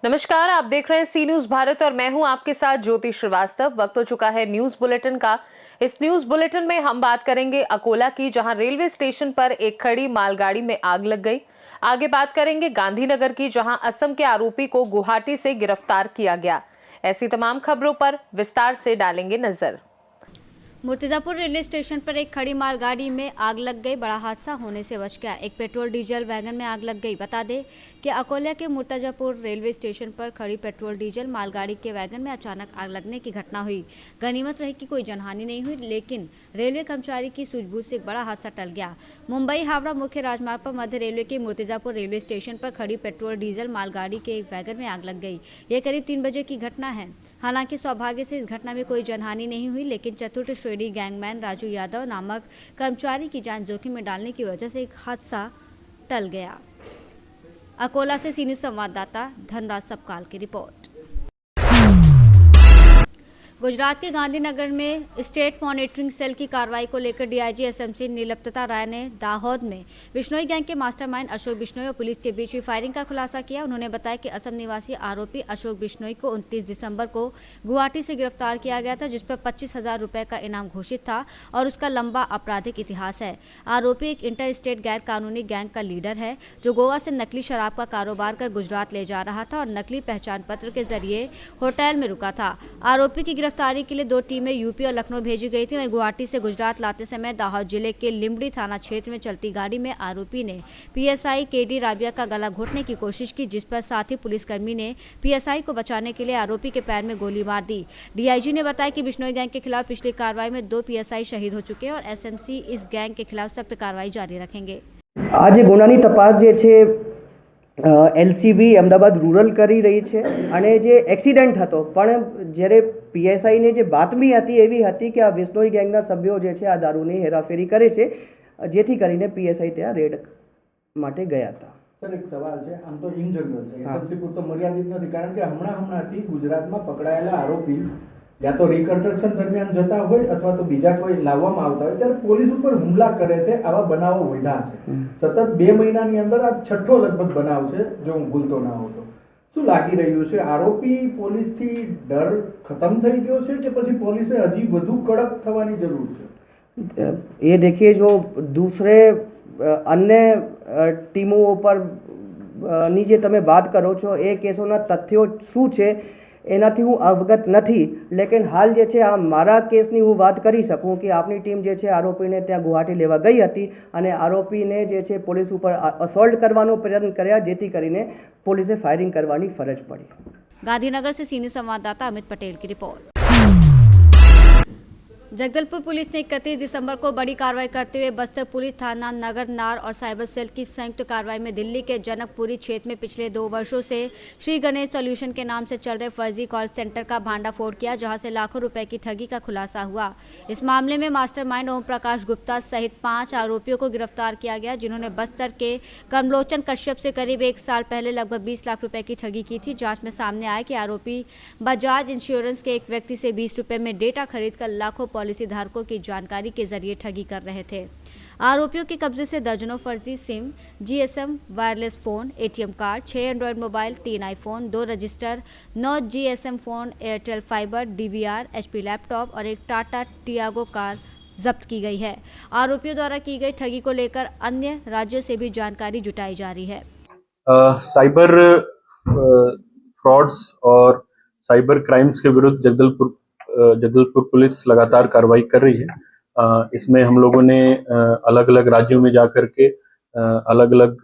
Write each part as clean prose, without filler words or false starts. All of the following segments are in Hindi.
नमस्कार, आप देख रहे हैं सी न्यूज भारत और मैं हूं आपके साथ ज्योति श्रीवास्तव। वक्त हो चुका है न्यूज बुलेटिन का। इस न्यूज बुलेटिन में हम बात करेंगे अकोला की, जहां रेलवे स्टेशन पर एक खड़ी मालगाड़ी में आग लग गई। आगे बात करेंगे गांधीनगर की, जहां असम के आरोपी को गुवाहाटी से गिरफ्तार किया गया। ऐसी तमाम खबरों पर विस्तार से डालेंगे नजर। मुर्तिजापुर रेलवे स्टेशन पर एक खड़ी मालगाड़ी में आग लग गई। बड़ा हादसा होने से बच गया। एक पेट्रोल डीजल वैगन में आग लग गई। बता दें कि अकोला के मुर्तिजापुर रेलवे स्टेशन पर खड़ी पेट्रोल डीजल मालगाड़ी के वैगन में अचानक आग लगने की घटना हुई। गनीमत रही कि कोई जनहानि नहीं हुई, लेकिन रेलवे कर्मचारी की सूझबूझ से एक बड़ा हादसा टल गया। मुंबई हावड़ा मुख्य राजमार्ग पर मध्य रेलवे के मुर्तिजापुर रेलवे स्टेशन पर खड़ी पेट्रोल डीजल मालगाड़ी के एक वैगन में आग लग गई। यह करीब 3 बजे की घटना है। हालांकि सौभाग्य से इस घटना में कोई जनहानि नहीं हुई, लेकिन चतुर्थ श्रेणी गैंगमैन राजू यादव नामक कर्मचारी की जान जोखिम में डालने की वजह से एक हादसा टल गया। अकोला से सी न्यूज संवाददाता धनराज सबकाल की रिपोर्ट। गुजरात के गांधीनगर में स्टेट मॉनिटरिंग सेल की कार्रवाई को लेकर डीआईजी एसएमसी नीलपता राय ने दाहोद में बिश्नोई गैंग के मास्टरमाइंड अशोक बिश्नोई और पुलिस के बीच हुई फायरिंग का खुलासा किया। उन्होंने बताया कि असम निवासी आरोपी अशोक बिश्नोई को 29 दिसंबर को गुवाहाटी से गिरफ्तार किया गया था, जिस पर 25,000 रुपये का इनाम घोषित था और उसका लंबा आपराधिक इतिहास है। आरोपी एक इंटर स्टेट गैर कानूनी गैंग का लीडर है, जो गोवा से नकली शराब का कारोबार कर गुजरात ले जा रहा था और नकली पहचान पत्र के जरिए होटल में रुका था। आरोपी की गिरफ्तारी के लिए 2 टीमें यूपी और लखनऊ भेजी गई थी। वहीं गुवाहाटी से गुजरात लाते समय दाहोद जिले के लिमड़ी थाना क्षेत्र में चलती गाड़ी में आरोपी ने पीएसआई केडी राबिया का गला घोटने की कोशिश की, जिस पर साथी पुलिसकर्मी ने पीएसआई को बचाने के लिए आरोपी के पैर में गोली मार दी। डीआईजी ने बताया कि बिश्नोई गैंग के खिलाफ पिछली कार्रवाई में 2 पीएसआई शहीद हो चुके हैं और एसएमसी इस गैंग के खिलाफ सख्त कार्रवाई जारी रखेंगे। आज गुनानी तपास जे छे एलसीबी अमदावाद रूरल કરી રહી છે અને જે એક્સિડન્ટ હતો, પણ જ્યારે પીએસઆઈને જે બાતમી હતી એવી હતી કે આ વિશ્નોઈ ગેંગના સભ્યો જે છે આ દારૂની હેરાફેરી કરે છે, જેથી કરીને પીએસઆઈ ત્યાં રેડ માટે ગયા હતા। સર, એક સવાલ છે, આમ તો ઇન જનરલ છે, એસએમસી પૂરતો મર્યાદિત નથી, કારણ કે હમણાંથી ગુજરાતમાં પકડાયેલા આરોપી या तो रिकन्स्ट्रक्शन दरमियान जता हो अथवा तो बीजा कोई लाववामां आवता होय त्यारे पोलीस पर हुमला करे छे। आवा बनावो वध्या छे। सतत 2 महीनानी अंदर आ छठ्ठो लगभग बनाव छे, जो हुं भूलतो ना होय तो। शुं लागी रह्युं छे? आरोपी पोलीसथी डर खत्म थई गयो छे के पछी पोलीसे हजी वधु कड़क थवानी जरूर छे? ये देखिए, जो दूसरे अन्य टीमों पर नी जे तमे बात करो छो, ए केसोना तथ्यो शुं छे एनाथी हूँ अवगत नहीं, लेकिन हाल जे छे आ मारा केसनी हूँ बात करी सकूँ कि आपनी टीम जे छे आरोपी ने त्या गुवाहाटी लेवा गई हती अने आरोपी ने जे छे पुलिस ऊपर असोल्ट करवानो प्रयत्न कर्या, जेथी करीने पुलिसे फायरिंग करवानी फरज पड़ी। गांधीनगर से सी न्यूज संवाददाता अमित पटेल की रिपोर्ट। जगदलपुर पुलिस ने 31 दिसंबर को बड़ी कार्रवाई करते हुए बस्तर पुलिस थाना, नगर नार और साइबर सेल की संयुक्त कार्रवाई में दिल्ली के जनकपुरी क्षेत्र में पिछले 2 वर्षों से श्री गणेश सॉल्यूशन के नाम से चल रहे फर्जी कॉल सेंटर का भांडाफोड़ किया, जहां से लाखों रुपए की ठगी का खुलासा हुआ। इस मामले में मास्टरमाइंड ओम प्रकाश गुप्ता सहित 5 आरोपियों को गिरफ्तार किया गया, जिन्होंने बस्तर के कमलोचन कश्यप से करीब 1 साल पहले लगभग 20 लाख रुपए की ठगी की थी। जांच में सामने आया कि आरोपी बजाज इंश्योरेंस के एक व्यक्ति से 20 रुपए में डेटा खरीदकर लाखों पॉलिसी धारकों की जानकारी के जरिए ठगी कर रहे थे। आरोपियों के कब्जे से दर्जनों फर्जी SIM, GSM wireless phone, ATM card, 6 Android mobile, 3 iPhone, 2 register, 9 GSM phone, Airtel fibre, DVR, HP laptop और एक टाटा टियागो कार जब्त की गई है। आरोपियों द्वारा की गई ठगी को लेकर अन्य राज्यों से भी जानकारी जुटाई जा रही है। साइबर फ्रॉड्स और साइबर क्राइम्स के विरुद्ध जगदलपुर पुलिस लगातार कार्रवाई कर रही है। इसमें हम लोगों ने अलग अलग राज्यों में जाकर के अलग अलग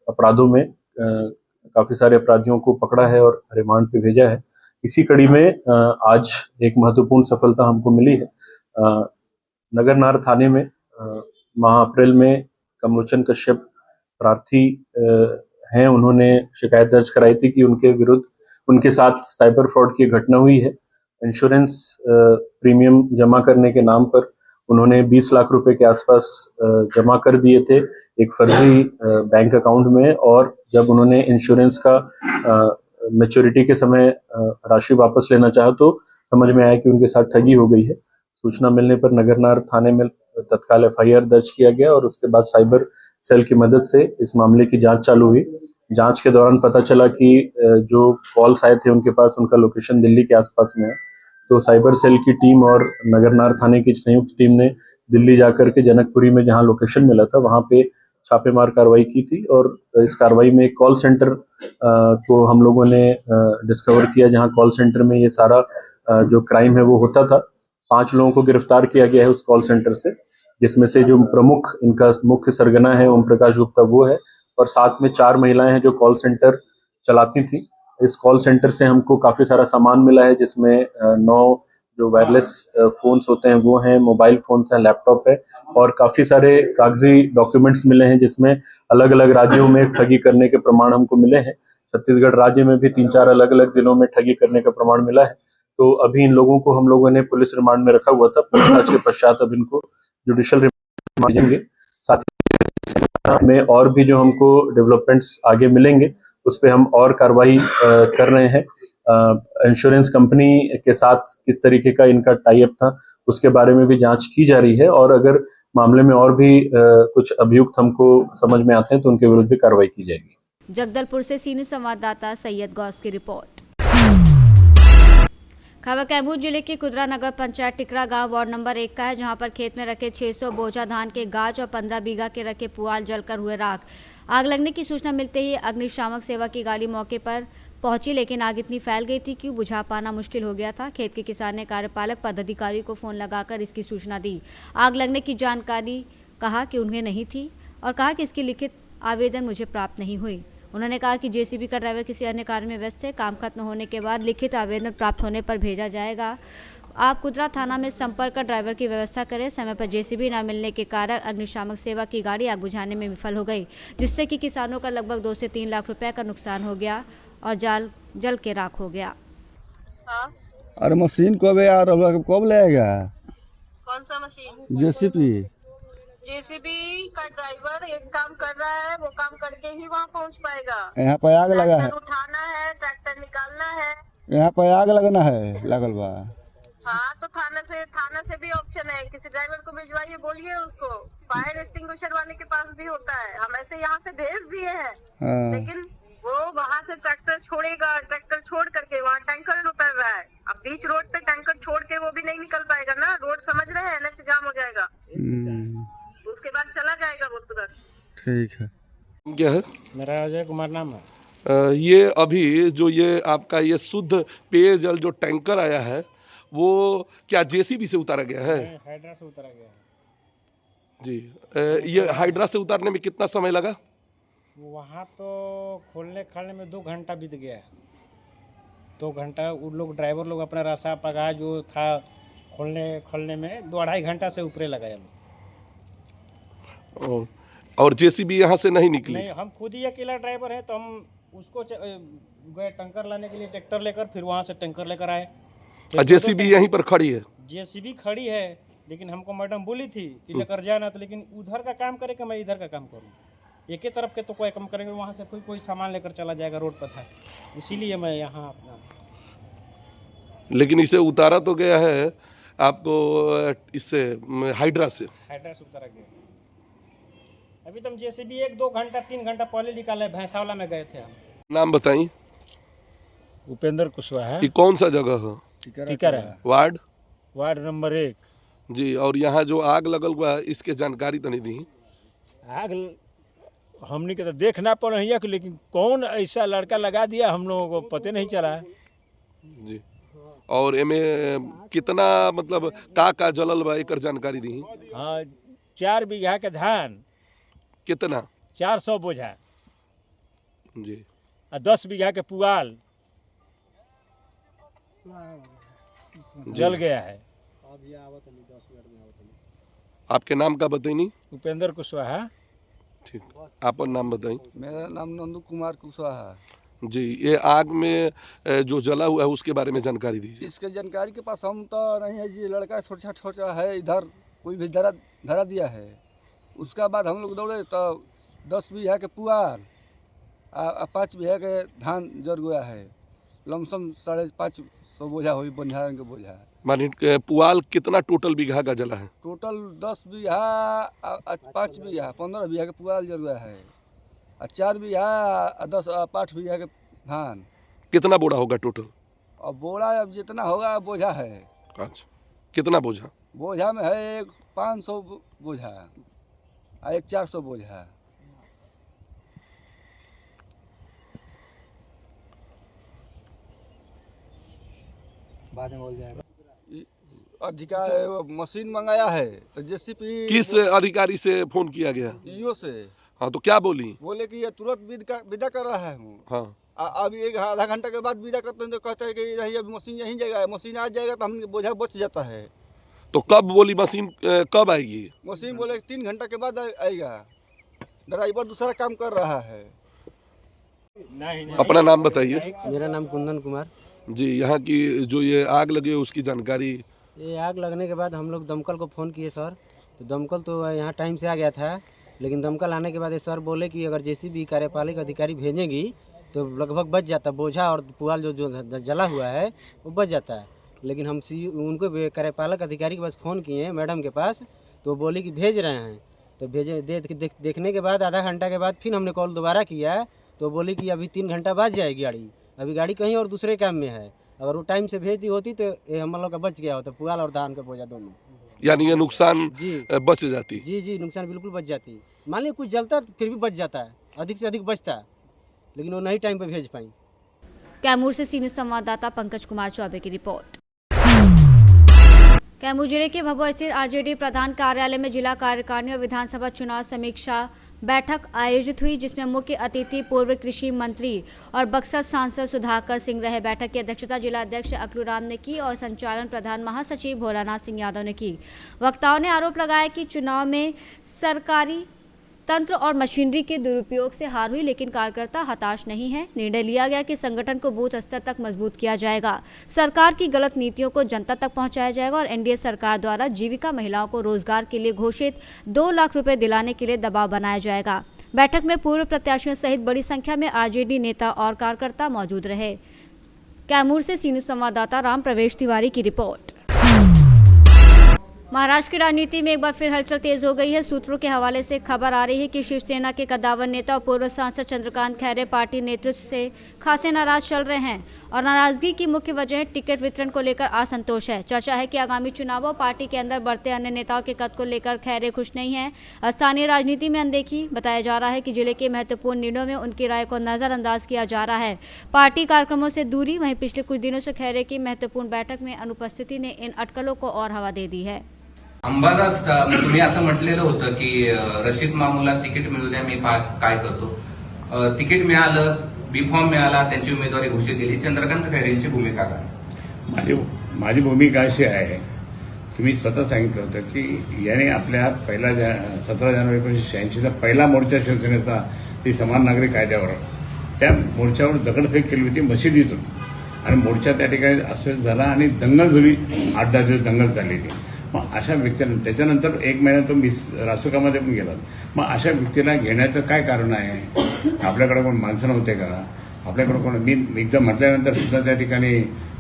अपराधों में काफी सारे अपराधियों को पकड़ा है और रिमांड पे भेजा है। इसी कड़ी में आज एक महत्वपूर्ण सफलता हमको मिली है। नगर नार थाने में माह अप्रैल में कमलोचन कश्यप प्रार्थी हैं, उन्होंने शिकायत दर्ज कराई थी कि उनके विरुद्ध उनके साथ साइबर फ्रॉड की घटना हुई है। इंश्योरेंस प्रीमियम जमा करने के नाम पर उन्होंने 20 लाख रुपए के आसपास जमा कर दिए थे एक फर्जी बैंक अकाउंट में, और जब उन्होंने इंश्योरेंस का मैच्योरिटी के समय राशि वापस लेना चाहा तो समझ में आया कि उनके साथ ठगी हो गई है। सूचना मिलने पर नगरनार थाने में तत्काल FIR दर्ज किया गया और उसके बाद साइबर सेल की मदद से इस मामले की जांच चालू हुई। जांच के दौरान पता चला कि जो कॉल्स आए थे उनके पास उनका लोकेशन दिल्ली के आसपास में है। तो साइबर सेल की टीम और नगरनार थाने की संयुक्त टीम ने दिल्ली जाकर के जनकपुरी में जहां लोकेशन मिला था वहां पे छापेमार कार्रवाई की थी और इस कार्रवाई में एक कॉल सेंटर को हम लोगों ने डिस्कवर किया, जहां कॉल सेंटर में ये सारा जो क्राइम है वो होता था। 5 लोगों को गिरफ्तार किया गया है उस कॉल सेंटर से, जिसमें से जो प्रमुख इनका मुख्य सरगना है ओम प्रकाश गुप्ता वो है और साथ में 4 महिलाएं हैं जो कॉल सेंटर चलाती थी। इस कॉल सेंटर से हमको काफी सारा सामान मिला है, जिसमें 9 जो वायरलेस फोन्स होते हैं वो हैं, मोबाइल फोन्स हैं, लैपटॉप है और काफी सारे कागजी डॉक्यूमेंट्स मिले हैं, जिसमें अलग अलग राज्यों में ठगी करने के प्रमाण हमको मिले हैं। छत्तीसगढ़ राज्य में भी 3-4 अलग अलग जिलों में ठगी करने का प्रमाण मिला है। तो अभी इन लोगों को हम लोगों ने पुलिस रिमांड में रखा हुआ था। पूछताछ के पश्चात अब इनको जुडिशियल रिमांड देंगे। साथ ही में और भी जो हमको डेवलपमेंट्स आगे मिलेंगे उस पर हम और कार्रवाई कर रहे हैं। इंश्योरेंस कंपनी के साथ किस तरीके का इनका टाई अप था उसके बारे में भी जांच की जा रही है और अगर मामले में और भी कुछ अभियुक्त हमको समझ में आते हैं तो उनके विरुद्ध भी कार्रवाई की जाएगी। जगदलपुर से सी न्यूज़ संवाददाता सैयद गौस की रिपोर्ट। खबर कैमूर जिले के कुदरा नगर पंचायत टिकरा गांव वार्ड नंबर 1 का है, जहां पर खेत में रखे 600 बोझा धान के गाज और 15 बीघा के रखे पुआल जलकर हुए राख। आग लगने की सूचना मिलते ही अग्निशामक सेवा की गाड़ी मौके पर पहुंची, लेकिन आग इतनी फैल गई थी कि बुझा पाना मुश्किल हो गया था। खेत के किसान ने कार्यपालक पदाधिकारी को फोन लगाकर इसकी सूचना दी। आग लगने की जानकारी कहा कि उन्हें नहीं थी और कहा कि इसकी लिखित आवेदन मुझे प्राप्त नहीं हुई। उन्होंने कहा कि जेसीबी का ड्राइवर किसी अन्य कार्य में व्यस्त है, काम खत्म होने के बाद लिखित आवेदन प्राप्त होने पर भेजा जाएगा। आप कुदरा थाना में संपर्क कर ड्राइवर की व्यवस्था करें। समय पर जेसीबी न मिलने के कारण अग्निशामक सेवा की गाड़ी आग बुझाने में विफल हो गई, जिससे कि किसानों का लगभग 2 से 3 लाख रुपए का नुकसान हो गया और जाल जल के राख हो गया। हाँ? अरे मशीन कब यार कब लेगा? कौन सा मशीन? जेसीबी। जेसीबी का ड्राइवर एक काम कर रहा है, वो काम करके ही वहाँ पहुँच पाएगा। यहाँ पर आग लगा है, ट्रैक्टर उठाना है, ट्रैक्टर निकालना है। यहाँ पर आग लगना है, लगल बा। हाँ तो थाना से भी ऑप्शन है, किसी ड्राइवर को भिजवाइए, बोलिए उसको। फायर एक्सटिंग्विशर वाले के पास भी होता है, हम ऐसे यहाँ से भेज दिए हैं। हाँ। लेकिन वो वहाँ से ट्रैक्टर छोड़ेगा, ट्रैक्टर छोड़ करके वहाँ टैंकर उतर रहा है। अब बीच रोड पे टैंकर छोड़ के वो भी नहीं निकल पाएगा ना, रोड समझ रहे हैं, NH जाम हो जाएगा। उसके बाद चला जाएगा वो तुरंत। ठीक है। क्या है? मेरा अजय कुमार नाम है। ये अभी जो ये आपका ये शुद्ध पेयजल जो टैंकर आया है वो क्या जेसीबी से उतारा गया है? हाइड्रा से उतारा गया है जी। ये हाइड्रा से उतारने में कितना समय लगा? वहाँ तो खोलने में 2 घंटा बीत गया है। 2 घंटा वो लोग ड्राइवर लोग अपना रास्ता पका जो था खोलने में 2-2.5 घंटा से ऊपरे लगाया लोग। और जेसीबी यहाँ से नहीं निकली? नहीं, हम खुद ही अकेला ड्राइवर है, तो हम उसको गए टैंकर लाने के लिए, ट्रैक्टर लेकर, फिर वहाँ से टैंकर लेकर आए। जेसीबी यहीं पर खड़ी है? जेसीबी खड़ी है, लेकिन हमको मैडम बोली थी कि लेकर जाना, तो लेकिन उधर का काम करे कि मैं इधर का काम करूँ, एक ही तरफ के तो कोई काम करेंगे, वहाँ से कोई सामान लेकर चला जाएगा, रोड पर था, इसीलिए मैं यहाँ अपना। लेकिन इसे उतारा तो गया है आपको इससे हाइड्रा से उतारा गया। अभी तो हम जेसीबी 1-2 घंटा 3 घंटा पहले निकाले, भैंसावला में गए थे हम। नाम बताइए। उपेंद्र कुशवाहा। ये कौन सा जगह है? टिकरा है, वार्ड नंबर 1 जी। और यहाँ जो आग लगल हुआ इसके जानकारी तो नहीं दी? आग हमने के तो देखना पड़ रही है, लेकिन कौन ऐसा लड़का लगा दिया हम लोगों को पता नहीं चला है जी। और इमें कितना मतलब का जलल बा एकर जानकारी दी? हाँ, 4 बीघा के धान। कितना? 400 बोझा जी। और 10 बीघा के पुआल जल गया है। आपके नाम का बताइए? उपेंद्र कुशवाहा। ठीक, आपका नाम बताइए? मेरा नाम नंदू कुमार कुशवाहा जी। ये आग में जो जला हुआ है उसके बारे में जानकारी दीजिए। इसके जानकारी के पास हम तो नहीं है जी, लड़का छोटा है, इधर कोई भी धरा दिया है। उसका बाद हम लोग दौड़े तो 10 बीघा के पुआल 5 बीघा के धान जर गया है। लमसम 550 बोझा हुई बनिहार के बोझा। मानी पुआल कितना टोटल बीघा का जला है? टोटल 10 बीघा 5 बीघा 15 बीघा के पुआल जरूर है, 4 बीघा 5 बीघा के धान। कितना बोरा होगा टोटल? और बोरा अब जितना होगा बोझा है। अच्छा, कितना बोझा? बोझा में है एक 500 बोझा और एक 400 बोझा। बाद में बोल जाएगा। अधिकारी मशीन मंगाया है तो जेसीबी। किस अधिकारी से फोन किया गया? ईओ से। हाँ, तो क्या बोली? बोले कि ये तुरंत विदा कर रहा है हूँ। हाँ, अभी एक आधा घंटा के बाद विदा करते हैं तो कहते हैं कि रही अभी मशीन यहीं जाएगा, मशीन आ जाएगा तो हम बोझा बच जाता है। तो कब बोली मशीन कब आएगी? मशीन बोले 3 घंटा के बाद आएगा। ड्राइवर दूसरा काम कर रहा है। अपना नाम बताइए। मेरा नाम कुंदन कुमार जी। यहाँ की जो ये आग लगी है उसकी जानकारी? ये आग लगने के बाद हम लोग दमकल को फ़ोन किए सर, तो दमकल तो यहाँ टाइम से आ गया था, लेकिन दमकल आने के बाद ये सर बोले कि अगर जेसीबी कार्यपालिक अधिकारी भेजेंगी तो लगभग बच जाता, बोझा और पुआल जो जला हुआ है वो बच जाता है। लेकिन हम उनको कार्यपालक अधिकारी के पास फ़ोन किए मैडम के पास, तो वो बोली कि भेज रहे हैं। तो भेजे देखने के बाद आधा घंटा के बाद फिर हमने कॉल दोबारा किया तो बोली कि अभी 3 घंटा बाद जाएगी गाड़ी, अभी गाड़ी कहीं और दूसरे काम में है। अगर वो टाइम से भेज दी होती तो ये हम लोग का बच गया होता, पुआल और धान का बोझा दोनों। यानी ये नुकसान जी बच जाती? जी, नुकसान बिल्कुल बच जाती। मान लीजिए कुछ जलता फिर भी बच जाता है, अधिक से अधिक बचता, लेकिन वो नहीं टाइम पे भेज पाई। कैमूर से सी न्यूज़ संवाददाता पंकज कुमार चौबे की रिपोर्ट। कैमूर जिले के भभुआ स्थित आरजेडी प्रधान कार्यालय में जिला कार्यकारिणी और विधानसभा चुनाव समीक्षा बैठक आयोजित हुई, जिसमें मुख्य अतिथि पूर्व कृषि मंत्री और बक्सर सांसद सुधाकर सिंह रहे। बैठक की अध्यक्षता जिला अध्यक्ष अकलूराम ने की और संचालन प्रधान महासचिव भोलानाथ सिंह यादव ने की। वक्ताओं ने आरोप लगाया कि चुनाव में सरकारी तंत्र और मशीनरी के दुरुपयोग से हार हुई, लेकिन कार्यकर्ता हताश नहीं है। निर्णय लिया गया कि संगठन को बूथ स्तर तक मजबूत किया जाएगा, सरकार की गलत नीतियों को जनता तक पहुंचाया जाएगा और एनडीए सरकार द्वारा जीविका महिलाओं को रोजगार के लिए घोषित 2 लाख रुपए दिलाने के लिए दबाव बनाया जाएगा। बैठक में पूर्व प्रत्याशियों सहित बड़ी संख्या में आरजेडी नेता और कार्यकर्ता मौजूद रहे। कैमूर से सी न्यूज़ संवाददाता राम प्रवेश तिवारी की रिपोर्ट। महाराष्ट्र की राजनीति में एक बार फिर हलचल तेज हो गई है। सूत्रों के हवाले से खबर आ रही है कि शिवसेना के कद्दावर नेता और पूर्व सांसद चंद्रकांत खैरे पार्टी नेतृत्व से खासे नाराज चल रहे हैं और नाराजगी की मुख्य वजह टिकट वितरण को लेकर असंतोष है। चर्चा है कि आगामी चुनावों पार्टी के अंदर बढ़ते अन्य नेताओं के कद को लेकर खैरे खुश नहीं है। स्थानीय राजनीति में अनदेखी। बताया जा रहा है कि जिले के महत्वपूर्ण निर्णयों में उनकी राय को नजरअंदाज किया जा रहा है। पार्टी कार्यक्रमों से दूरी। वहीं पिछले कुछ दिनों से खैरे की महत्वपूर्ण बैठक में अनुपस्थिति ने इन अटकलों को और हवा दे दी है। अंबादास तुम्ही असं म्हटलेलं होतं की रशीद मामूला तिकीट मिळू द्या, मी काय करतो. तिकीट मिळालं, बी फॉर्म मिळाला, त्यांची उमेदवारी घोषित केली. चंद्रकांत खैरेंची भूमिका काय? माझी भूमिका अशी आहे की मी स्वतः सांगितलं होतं की याने आपल्या 17 जानेवारी 1986चा पहिला मोर्चा शिवसेनेचा ती समान नागरिक कायद्यावर, त्या मोर्चावर दगडफेक केली होती मशिदीतून आणि मोर्चा त्या ठिकाणी अस्वस्थ झाला आणि दंगल झाली. 8-10 दिवस दंगल झाली ती. मग अशा व्यक्तीला त्याच्यानंतर 1 महिना तो रासुकामध्ये पण गेला. मग अशा व्यक्तीला घेण्याचं काय कारण आहे? आपल्याकडे कोण माणसं नव्हते का? आपल्याकडे कोण? मी एकदा म्हटल्यानंतर सुद्धा त्या ठिकाणी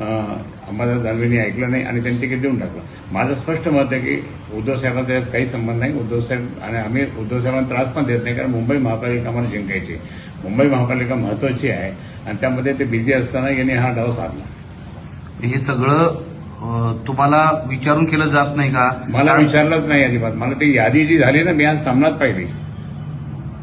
अंबादास दानवेंनी ऐकलं नाही आणि त्यांनी तिकीट देऊन टाकलं. माझं स्पष्ट मत आहे की उद्धव साहेबांचा त्याच्यात काही संबंध नाही. उद्धव साहेब आणि आम्ही उद्धव साहेबांना त्रास पण देत नाही, कारण मुंबई महापालिका आम्हाला जिंकायची. मुंबई महापालिका महत्वाची आहे आणि त्यामध्ये ते बिझी असताना यांनी हा डाव साधला. हे सगळं तुम्हाला विचारून केलं जात नाही का? मला विचारलंच नाही अजिबात. मला ती यादी जी झाली ना, मी आज सामनात पाहिली.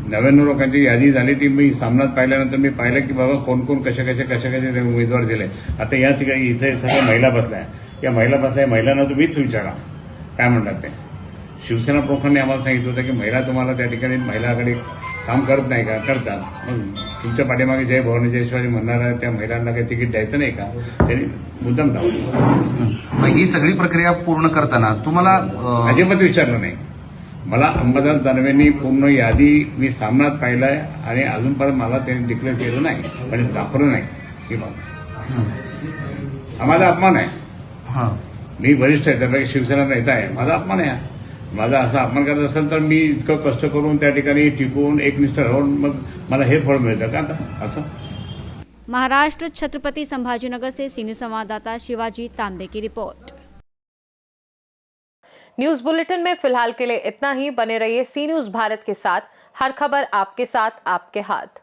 99 लोकांची यादी झाली, ती मी सामनात पाहिल्यानंतर मी पाहिलं की बाबा कोण कोण कशा कशा उमेदवार दिले. आता या ठिकाणी इथे सगळ्या महिला बसल्या. या महिलांना तुम्हीच विचारा काय म्हणतात ते. शिवसेना प्रमुखांनी आम्हाला सांगितलं होतं की महिला तुम्हाला त्या ठिकाणी महिला आघाडी काम करत नाही का? करतात. मग तुमच्या पाठीमागे जय भवानी जय शिवाजी म्हणणाऱ्या त्या महिलांना काही तिकीट द्यायचं नाही का? त्यांनी मुद्दाम दाखवलं. मग ही सगळी प्रक्रिया पूर्ण करताना तुम्हाला अजिबात विचारलं नाही. मला अंबादास दानवेंनी पूर्ण यादी मी सामनात पाहिलाय आणि अजूनपर्यंत मला त्यांनी डिक्लेअर केलं नाही, म्हणजे दाखवलं नाही की बाबा हा माझा अपमान आहे. मी वरिष्ठ आहे, त्यापैकी शिवसेना नेता आहे, माझा अपमान आहे. माझा असा अपमान करत असेल तर मी इतकं कष्ट करून त्या ठिकाणी टिकून एकनिष्ठ राहून मग मला हे फळ मिळतं का आता असं? महाराष्ट्र छत्रपति संभाजीनगर से सी न्यूज़ संवाददाता शिवाजी तांबे की रिपोर्ट। न्यूज बुलेटिन में फिलहाल के लिए इतना ही। बने रहिए सी न्यूज भारत के साथ। हर खबर आपके साथ, आपके हाथ।